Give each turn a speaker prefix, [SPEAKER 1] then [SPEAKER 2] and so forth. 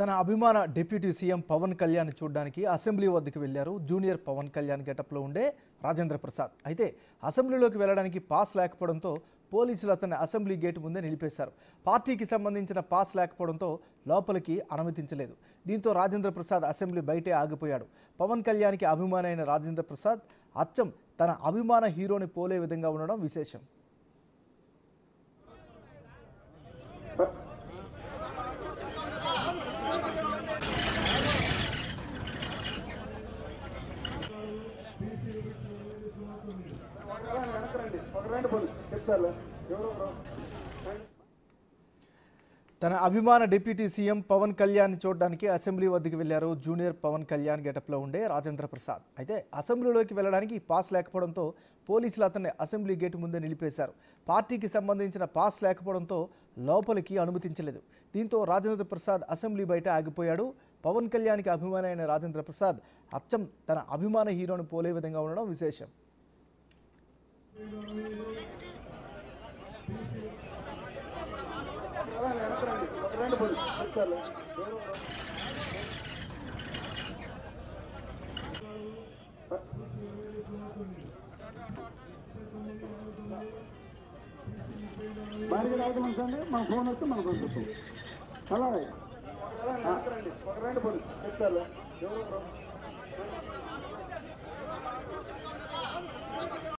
[SPEAKER 1] తన అభిమాన deputy CM Pawan Kalyan చూడడానికి అసెంబ్లీ వద్దకు వెళ్లారు జూనియర్ పవన్ కళ్యాణ్ గెటప్లో ఉండే రాజేంద్ర ప్రసాద్. అయితే అసెంబ్లీలోకి వెళ్లడానికి పాస్ లేకపోవడంతో పోలీసులు అతన్ని అసెంబ్లీ గేట్ ముందే నిలిపేశారు. పార్టీకి సంబంధించిన పాస్ లేకపోవడంతో లోపలికి అనుమతించలేదు. దీంతో రాజేంద్ర ప్రసాద్ అసెంబ్లీ బయటే ఆగిపోయాడు. పవన్ కళ్యాణ్కి అభిమాని అయిన రాజేంద్ర ప్రసాద్ అచ్చం తన అభిమాన హీరోని పోలే విధంగా ఉండడం విశేషం. తన అభిమాన డిప్యూటీ సీఎం పవన్ కళ్యాణ్ చూడడానికి అసెంబ్లీ వద్దకు వెళ్లారు జూనియర్ పవన్ కళ్యాణ్ గెటప్లో ఉండే రాజేంద్ర ప్రసాద్. అయితే అసెంబ్లీలోకి వెళ్లడానికి పాస్ లేకపోవడంతో పోలీసులు అతన్ని అసెంబ్లీ గేటు ముందే నిలిపేశారు. పార్టీకి సంబంధించిన పాస్ లేకపోవడంతో లోపలికి అనుమతించలేదు. దీంతో రాజేంద్ర ప్రసాద్ అసెంబ్లీ బయట ఆగిపోయాడు. పవన్ కళ్యాణ్కి అభిమాని అయిన రాజేంద్ర ప్రసాద్ అచ్చం తన అభిమాన హీరోని పోలే విధంగా ఉండడం విశేషం.
[SPEAKER 2] బాగా రాగలండి మా ఫోన్ వస్తే మనకు వస్తుంది అలాగే